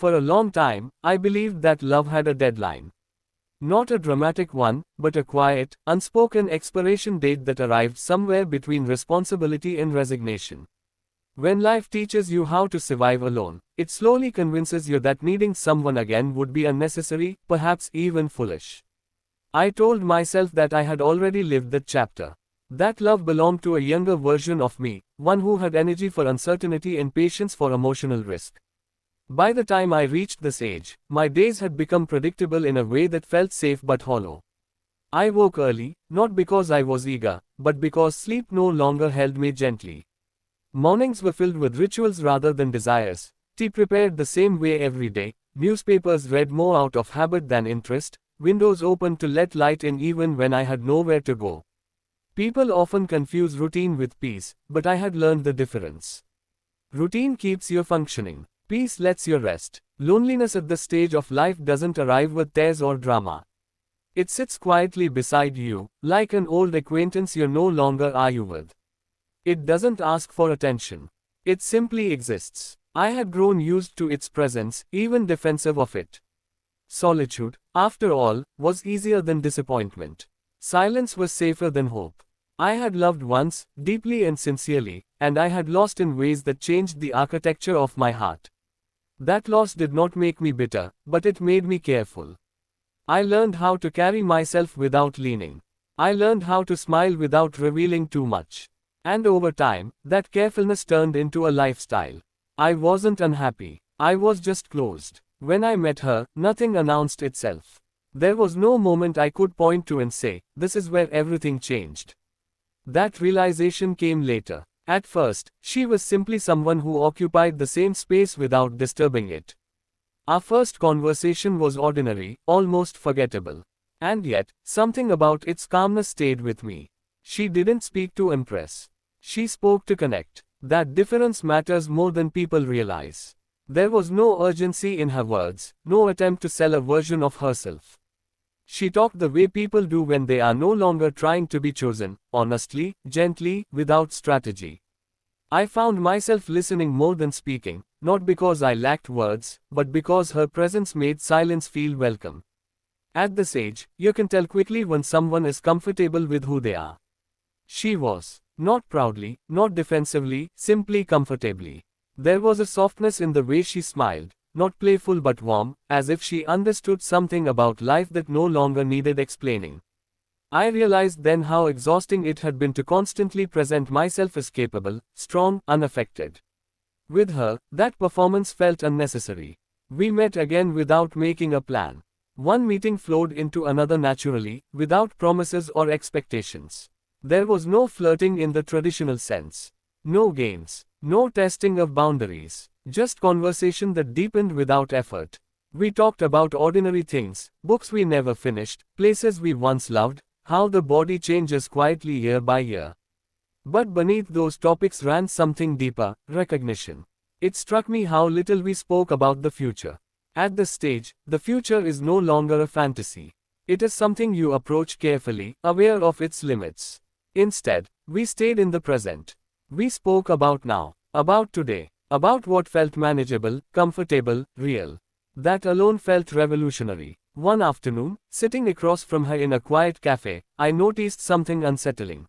For a long time, I believed that love had a deadline. Not a dramatic one, but a quiet, unspoken expiration date that arrived somewhere between responsibility and resignation. When life teaches you how to survive alone, it slowly convinces you that needing someone again would be unnecessary, perhaps even foolish. I told myself that I had already lived that chapter. That love belonged to a younger version of me, one who had energy for uncertainty and patience for emotional risk. By the time I reached this age, my days had become predictable in a way that felt safe but hollow. I woke early, not because I was eager, but because sleep no longer held me gently. Mornings were filled with rituals rather than desires, tea prepared the same way every day, newspapers read more out of habit than interest, windows opened to let light in even when I had nowhere to go. People often confuse routine with peace, but I had learned the difference. Routine keeps you functioning. Peace lets you rest. Loneliness at this stage of life doesn't arrive with tears or drama. It sits quietly beside you, like an old acquaintance you no longer argue with. It doesn't ask for attention. It simply exists. I had grown used to its presence, even defensive of it. Solitude, after all, was easier than disappointment. Silence was safer than hope. I had loved once, deeply and sincerely, and I had lost in ways that changed the architecture of my heart. That loss did not make me bitter, but it made me careful. I learned how to carry myself without leaning. I learned how to smile without revealing too much. And over time, that carefulness turned into a lifestyle. I wasn't unhappy. I was just closed. When I met her, nothing announced itself. There was no moment I could point to and say, this is where everything changed. That realization came later. At first, she was simply someone who occupied the same space without disturbing it. Our first conversation was ordinary, almost forgettable. And yet, something about its calmness stayed with me. She didn't speak to impress. She spoke to connect. That difference matters more than people realize. There was no urgency in her words, no attempt to sell a version of herself. She talked the way people do when they are no longer trying to be chosen, honestly, gently, without strategy. I found myself listening more than speaking, not because I lacked words, but because her presence made silence feel welcome. At this age, you can tell quickly when someone is comfortable with who they are. She was. Not proudly, not defensively, simply comfortably. There was a softness in the way she smiled, not playful but warm, as if she understood something about life that no longer needed explaining. I realized then how exhausting it had been to constantly present myself as capable, strong, unaffected. With her, that performance felt unnecessary. We met again without making a plan. One meeting flowed into another naturally, without promises or expectations. There was no flirting in the traditional sense. No games. No testing of boundaries. Just conversation that deepened without effort. We talked about ordinary things, books we never finished, places we once loved, how the body changes quietly year by year. But beneath those topics ran something deeper, recognition. It struck me how little we spoke about the future. At this stage, the future is no longer a fantasy. It is something you approach carefully, aware of its limits. Instead, we stayed in the present. We spoke about now, about today, about what felt manageable, comfortable, real. That alone felt revolutionary. One afternoon, sitting across from her in a quiet cafe, I noticed something unsettling.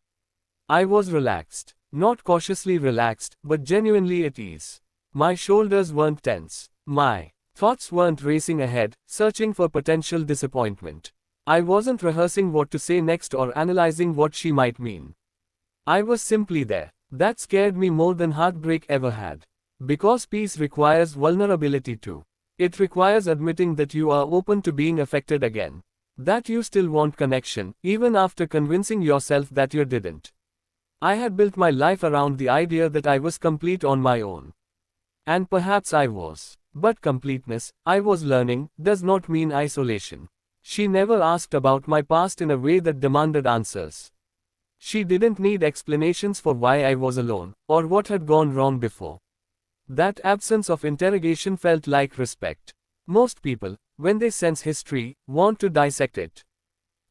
I was relaxed. Not cautiously relaxed, but genuinely at ease. My shoulders weren't tense. My thoughts weren't racing ahead, searching for potential disappointment. I wasn't rehearsing what to say next or analyzing what she might mean. I was simply there. That scared me more than heartbreak ever had. Because peace requires vulnerability too. It requires admitting that you are open to being affected again. That you still want connection, even after convincing yourself that you didn't. I had built my life around the idea that I was complete on my own. And perhaps I was. But completeness, I was learning, does not mean isolation. She never asked about my past in a way that demanded answers. She didn't need explanations for why I was alone, or what had gone wrong before. That absence of interrogation felt like respect. Most people, when they sense history, want to dissect it.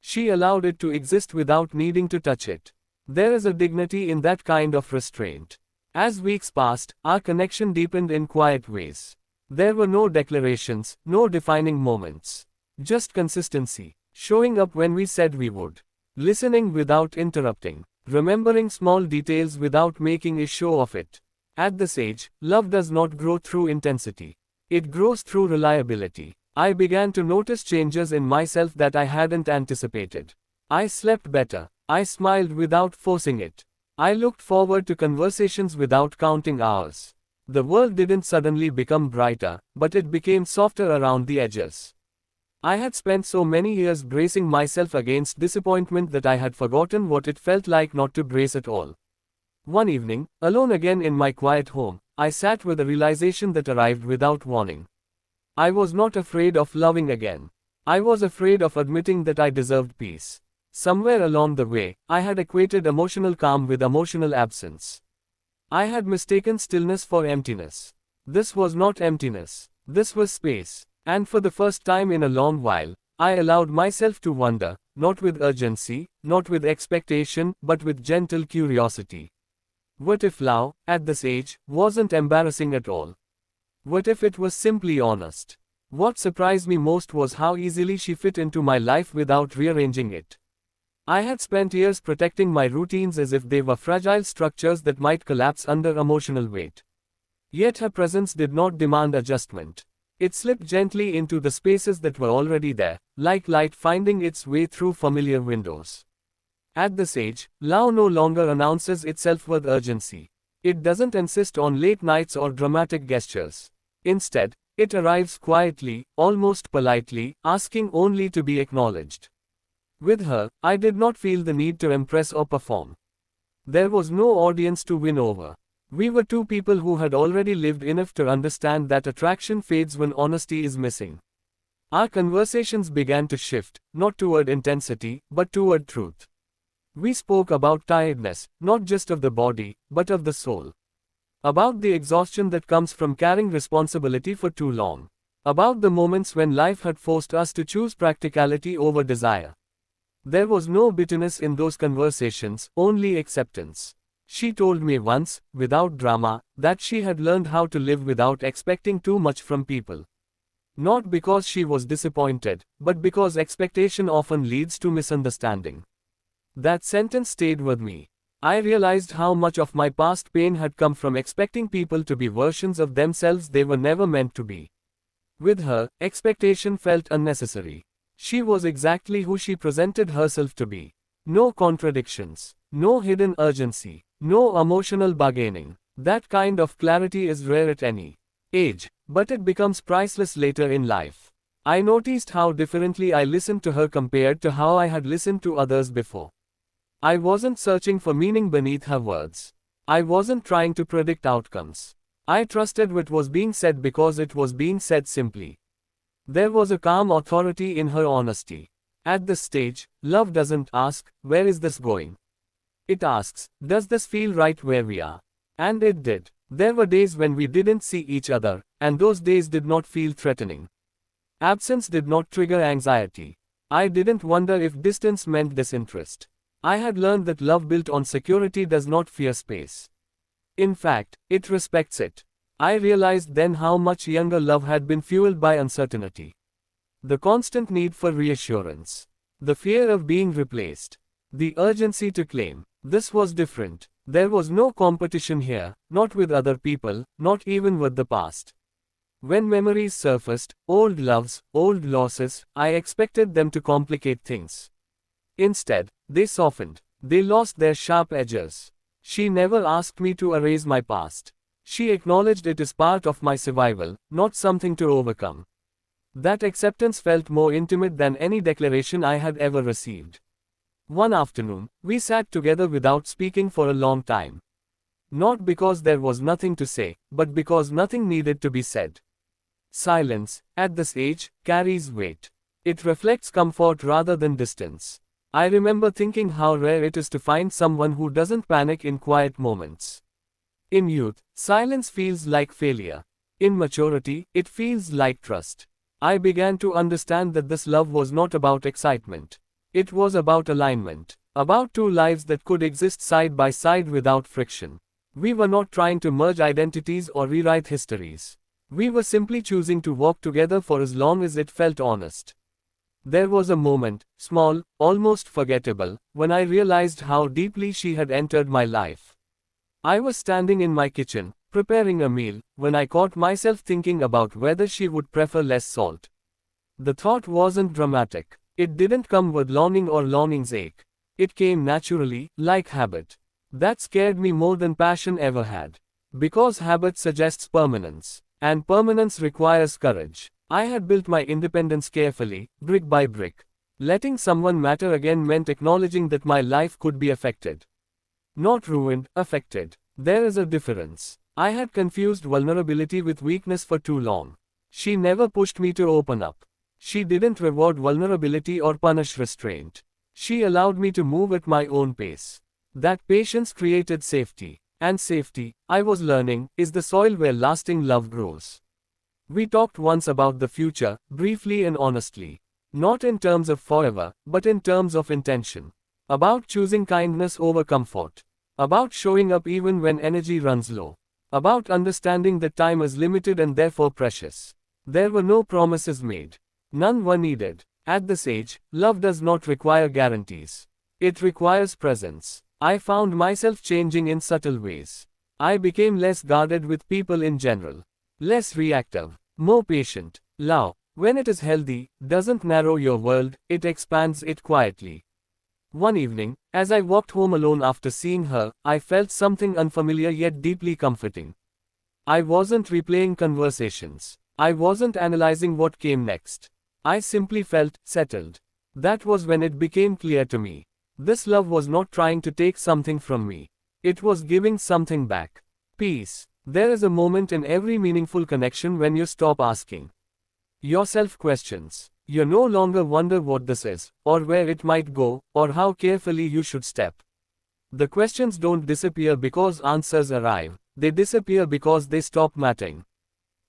She allowed it to exist without needing to touch it. There is a dignity in that kind of restraint. As weeks passed, our connection deepened in quiet ways. There were no declarations, no defining moments. Just consistency. Showing up when we said we would. Listening without interrupting. Remembering small details without making a show of it. At this age, love does not grow through intensity. It grows through reliability. I began to notice changes in myself that I hadn't anticipated. I slept better. I smiled without forcing it. I looked forward to conversations without counting hours. The world didn't suddenly become brighter, but it became softer around the edges. I had spent so many years bracing myself against disappointment that I had forgotten what it felt like not to brace at all. One evening, alone again in my quiet home, I sat with a realization that arrived without warning. I was not afraid of loving again. I was afraid of admitting that I deserved peace. Somewhere along the way, I had equated emotional calm with emotional absence. I had mistaken stillness for emptiness. This was not emptiness. This was space. And for the first time in a long while, I allowed myself to wonder, not with urgency, not with expectation, but with gentle curiosity. What if love, at this age, wasn't embarrassing at all? What if it was simply honest? What surprised me most was how easily she fit into my life without rearranging it. I had spent years protecting my routines as if they were fragile structures that might collapse under emotional weight. Yet her presence did not demand adjustment. It slipped gently into the spaces that were already there, like light finding its way through familiar windows. At this age, love no longer announces itself with urgency. It doesn't insist on late nights or dramatic gestures. Instead, it arrives quietly, almost politely, asking only to be acknowledged. With her, I did not feel the need to impress or perform. There was no audience to win over. We were two people who had already lived enough to understand that attraction fades when honesty is missing. Our conversations began to shift, not toward intensity, but toward truth. We spoke about tiredness, not just of the body, but of the soul. About the exhaustion that comes from carrying responsibility for too long. About the moments when life had forced us to choose practicality over desire. There was no bitterness in those conversations, only acceptance. She told me once, without drama, that she had learned how to live without expecting too much from people. Not because she was disappointed, but because expectation often leads to misunderstanding. That sentence stayed with me. I realized how much of my past pain had come from expecting people to be versions of themselves they were never meant to be. With her, expectation felt unnecessary. She was exactly who she presented herself to be. No contradictions, no hidden urgency, no emotional bargaining. That kind of clarity is rare at any age, but it becomes priceless later in life. I noticed how differently I listened to her compared to how I had listened to others before. I wasn't searching for meaning beneath her words. I wasn't trying to predict outcomes. I trusted what was being said because it was being said simply. There was a calm authority in her honesty. At this stage, love doesn't ask, "Where is this going?" It asks, "Does this feel right where we are?" And it did. There were days when we didn't see each other, and those days did not feel threatening. Absence did not trigger anxiety. I didn't wonder if distance meant disinterest. I had learned that love built on security does not fear space. In fact, it respects it. I realized then how much younger love had been fueled by uncertainty. The constant need for reassurance. The fear of being replaced. The urgency to claim. This was different. There was no competition here, not with other people, not even with the past. When memories surfaced, old loves, old losses, I expected them to complicate things. Instead, they softened. They lost their sharp edges. She never asked me to erase my past. She acknowledged it as part of my survival, not something to overcome. That acceptance felt more intimate than any declaration I had ever received. One afternoon, we sat together without speaking for a long time. Not because there was nothing to say, but because nothing needed to be said. Silence, at this age, carries weight. It reflects comfort rather than distance. I remember thinking how rare it is to find someone who doesn't panic in quiet moments. In youth, silence feels like failure. In maturity, it feels like trust. I began to understand that this love was not about excitement. It was about alignment. About two lives that could exist side by side without friction. We were not trying to merge identities or rewrite histories. We were simply choosing to walk together for as long as it felt honest. There was a moment, small, almost forgettable, when I realized how deeply she had entered my life. I was standing in my kitchen, preparing a meal, when I caught myself thinking about whether she would prefer less salt. The thought wasn't dramatic. It didn't come with longing or longing's ache. It came naturally, like habit. That scared me more than passion ever had. Because habit suggests permanence. And permanence requires courage. I had built my independence carefully, brick by brick. Letting someone matter again meant acknowledging that my life could be affected. Not ruined, affected. There is a difference. I had confused vulnerability with weakness for too long. She never pushed me to open up. She didn't reward vulnerability or punish restraint. She allowed me to move at my own pace. That patience created safety. And safety, I was learning, is the soil where lasting love grows. We talked once about the future, briefly and honestly. Not in terms of forever, but in terms of intention. About choosing kindness over comfort. About showing up even when energy runs low. About understanding that time is limited and therefore precious. There were no promises made. None were needed. At this age, love does not require guarantees. It requires presence. I found myself changing in subtle ways. I became less guarded with people in general. Less reactive. More patient. Love, when it is healthy, doesn't narrow your world, it expands it quietly. One evening, as I walked home alone after seeing her, I felt something unfamiliar yet deeply comforting. I wasn't replaying conversations. I wasn't analyzing what came next. I simply felt settled. That was when it became clear to me. This love was not trying to take something from me. It was giving something back. Peace. There is a moment in every meaningful connection when you stop asking yourself questions. You no longer wonder what this is, or where it might go, or how carefully you should step. The questions don't disappear because answers arrive. They disappear because they stop mattering.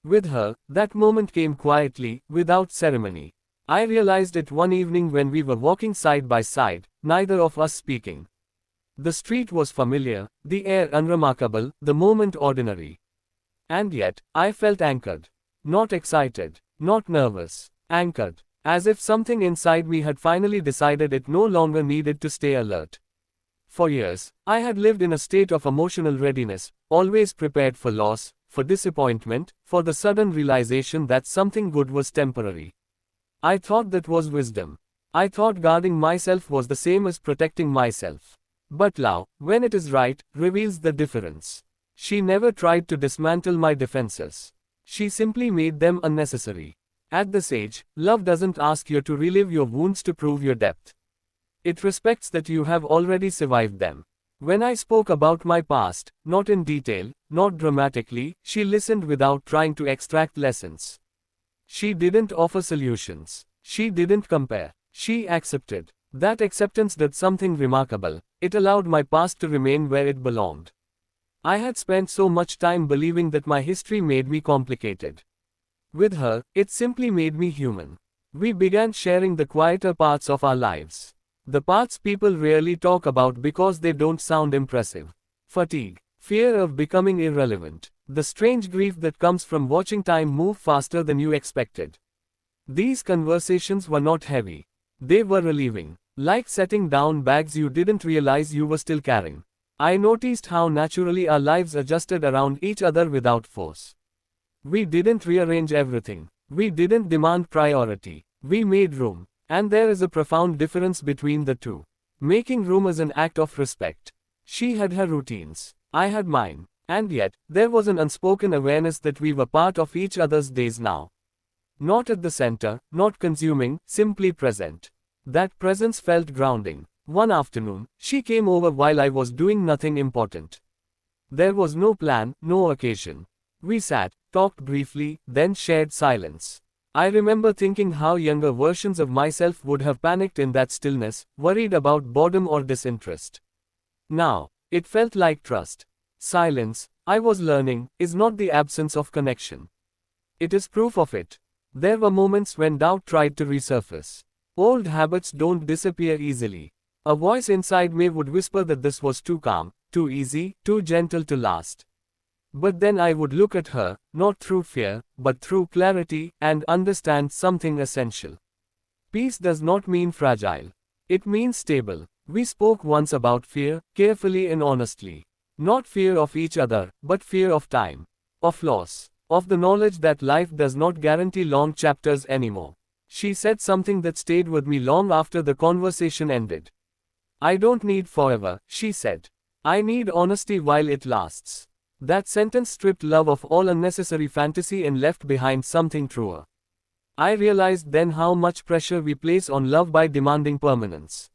With her, that moment came quietly, without ceremony. I realized it one evening when we were walking side by side, neither of us speaking. The street was familiar, the air unremarkable, the moment ordinary. And yet, I felt anchored. Not excited, not nervous, anchored, as if something inside me had finally decided it no longer needed to stay alert. For years, I had lived in a state of emotional readiness, always prepared for loss, for disappointment, for the sudden realization that something good was temporary. I thought that was wisdom. I thought guarding myself was the same as protecting myself. But love, when it is right, reveals the difference. She never tried to dismantle my defenses. She simply made them unnecessary. At this age, love doesn't ask you to relive your wounds to prove your depth. It respects that you have already survived them. When I spoke about my past, not in detail, not dramatically, she listened without trying to extract lessons. She didn't offer solutions. She didn't compare. She accepted. That acceptance did something remarkable. It allowed my past to remain where it belonged. I had spent so much time believing that my history made me complicated. With her, it simply made me human. We began sharing the quieter parts of our lives. The parts people rarely talk about because they don't sound impressive. Fatigue. Fear of becoming irrelevant. The strange grief that comes from watching time move faster than you expected. These conversations were not heavy. They were relieving. Like setting down bags you didn't realize you were still carrying. I noticed how naturally our lives adjusted around each other without force. We didn't rearrange everything. We didn't demand priority. We made room. And there is a profound difference between the two. Making room is an act of respect. She had her routines. I had mine. And yet, there was an unspoken awareness that we were part of each other's days now. Not at the center, not consuming, simply present. That presence felt grounding. One afternoon, she came over while I was doing nothing important. There was no plan, no occasion. We sat, talked briefly, then shared silence. I remember thinking how younger versions of myself would have panicked in that stillness, worried about boredom or disinterest. Now, it felt like trust. Silence, I was learning, is not the absence of connection. It is proof of it. There were moments when doubt tried to resurface. Old habits don't disappear easily. A voice inside me would whisper that this was too calm, too easy, too gentle to last. But then I would look at her, not through fear, but through clarity, and understand something essential. Peace does not mean fragile. It means stable. We spoke once about fear, carefully and honestly. Not fear of each other, but fear of time. Of loss. Of the knowledge that life does not guarantee long chapters anymore. She said something that stayed with me long after the conversation ended. I don't need forever, she said. I need honesty while it lasts. That sentence stripped love of all unnecessary fantasy and left behind something truer. I realized then how much pressure we place on love by demanding permanence.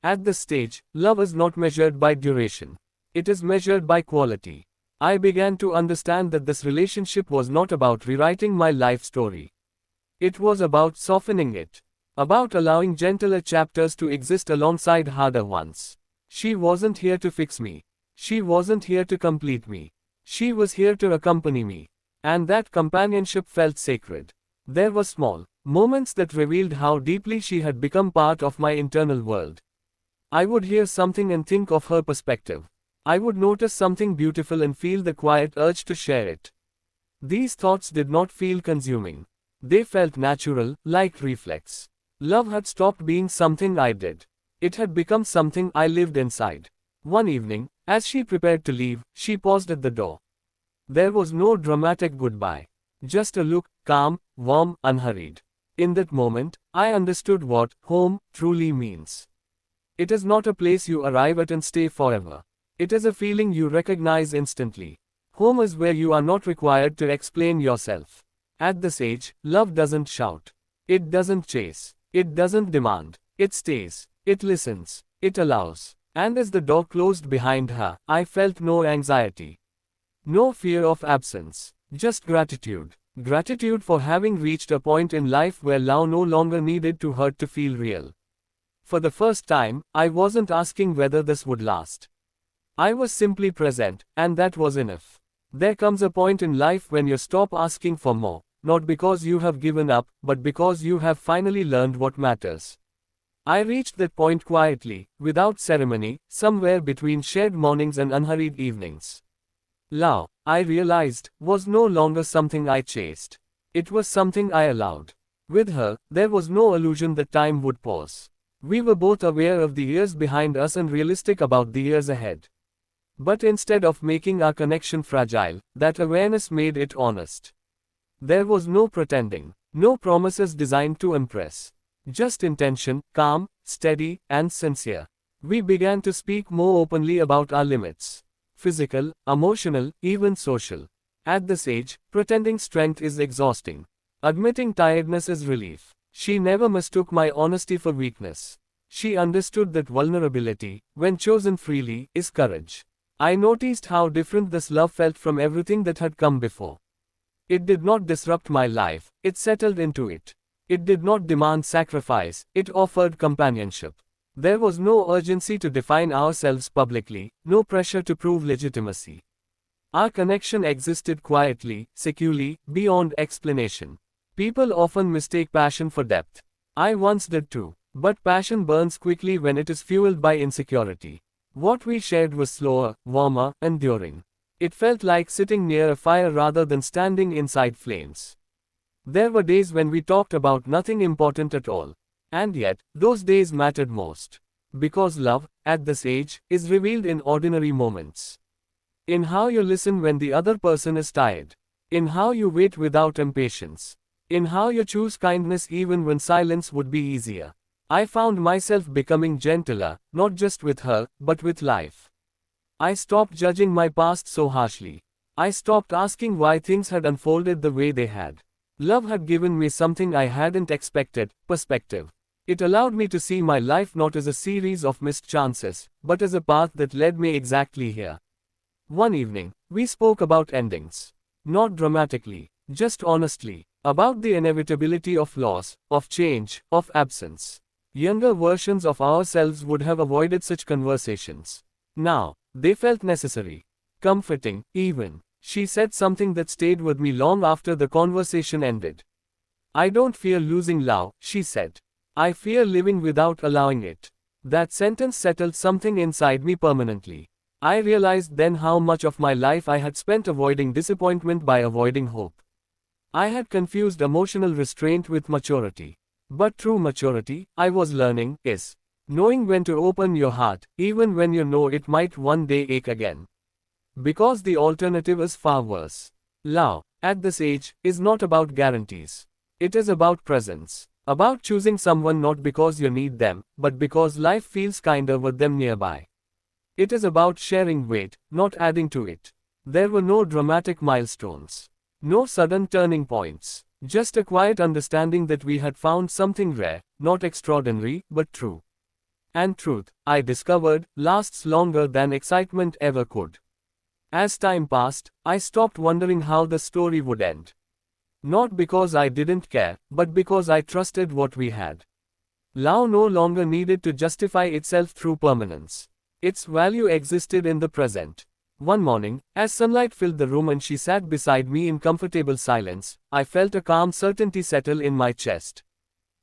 At this stage, love is not measured by duration. It is measured by quality. I began to understand that this relationship was not about rewriting my life story. It was about softening it. About allowing gentler chapters to exist alongside harder ones. She wasn't here to fix me. She wasn't here to complete me. She was here to accompany me. And that companionship felt sacred. There were small moments that revealed how deeply she had become part of my internal world. I would hear something and think of her perspective. I would notice something beautiful and feel the quiet urge to share it. These thoughts did not feel consuming. They felt natural, like reflex. Love had stopped being something I did. It had become something I lived inside. One evening, as she prepared to leave, she paused at the door. There was no dramatic goodbye. Just a look, calm, warm, unhurried. In that moment, I understood what home truly means. It is not a place you arrive at and stay forever. It is a feeling you recognize instantly. Home is where you are not required to explain yourself. At this age, love doesn't shout. It doesn't chase. It doesn't demand. It stays. It listens. It allows. And as the door closed behind her, I felt no anxiety. No fear of absence. Just gratitude. Gratitude for having reached a point in life where love no longer needed to hurt to feel real. For the first time, I wasn't asking whether this would last. I was simply present, and that was enough. There comes a point in life when you stop asking for more, not because you have given up, but because you have finally learned what matters. I reached that point quietly, without ceremony, somewhere between shared mornings and unhurried evenings. Love, I realized, was no longer something I chased. It was something I allowed. With her, there was no illusion that time would pause. We were both aware of the years behind us and realistic about the years ahead. But instead of making our connection fragile, that awareness made it honest. There was no pretending, no promises designed to impress. Just intention, calm, steady, and sincere. We began to speak more openly about our limits. Physical, emotional, even social. At this age, pretending strength is exhausting. Admitting tiredness is relief. She never mistook my honesty for weakness. She understood that vulnerability, when chosen freely, is courage. I noticed how different this love felt from everything that had come before. It did not disrupt my life, it settled into it. It did not demand sacrifice, it offered companionship. There was no urgency to define ourselves publicly, no pressure to prove legitimacy. Our connection existed quietly, securely, beyond explanation. People often mistake passion for depth. I once did too. But passion burns quickly when it is fueled by insecurity. What we shared was slower, warmer, enduring. It felt like sitting near a fire rather than standing inside flames. There were days when we talked about nothing important at all. And yet, those days mattered most. Because love, at this age, is revealed in ordinary moments. In how you listen when the other person is tired. In how you wait without impatience. In how you choose kindness even when silence would be easier. I found myself becoming gentler, not just with her, but with life. I stopped judging my past so harshly. I stopped asking why things had unfolded the way they had. Love had given me something I hadn't expected, perspective. It allowed me to see my life not as a series of missed chances, but as a path that led me exactly here. One evening, we spoke about endings. Not dramatically, just honestly, about the inevitability of loss, of change, of absence. Younger versions of ourselves would have avoided such conversations. Now, they felt necessary. Comforting, even. She said something that stayed with me long after the conversation ended. I don't fear losing love, she said. I fear living without allowing it. That sentence settled something inside me permanently. I realized then how much of my life I had spent avoiding disappointment by avoiding hope. I had confused emotional restraint with maturity. But true maturity, I was learning, is knowing when to open your heart, even when you know it might one day ache again. Because the alternative is far worse. Love, at this age, is not about guarantees. It is about presence. About choosing someone not because you need them, but because life feels kinder with them nearby. It is about sharing weight, not adding to it. There were no dramatic milestones. No sudden turning points. Just a quiet understanding that we had found something rare, not extraordinary, but true. And truth, I discovered, lasts longer than excitement ever could. As time passed, I stopped wondering how the story would end. Not because I didn't care, but because I trusted what we had. Love no longer needed to justify itself through permanence. Its value existed in the present. One morning, as sunlight filled the room and she sat beside me in comfortable silence, I felt a calm certainty settle in my chest.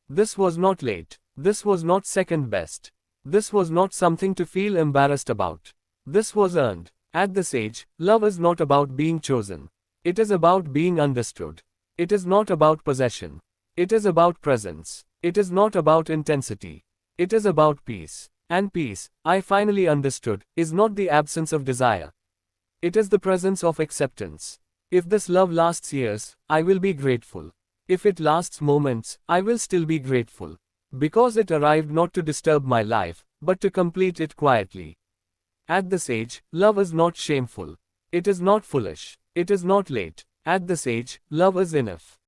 This was not late. This was not second best. This was not something to feel embarrassed about. This was earned. At this age, love is not about being chosen. It is about being understood. It is not about possession. It is about presence. It is not about intensity. It is about peace. And peace, I finally understood, is not the absence of desire. It is the presence of acceptance. If this love lasts years, I will be grateful. If it lasts moments, I will still be grateful. Because it arrived not to disturb my life, but to complete it quietly. At this age, love is not shameful. It is not foolish. It is not late. At this age, love is enough.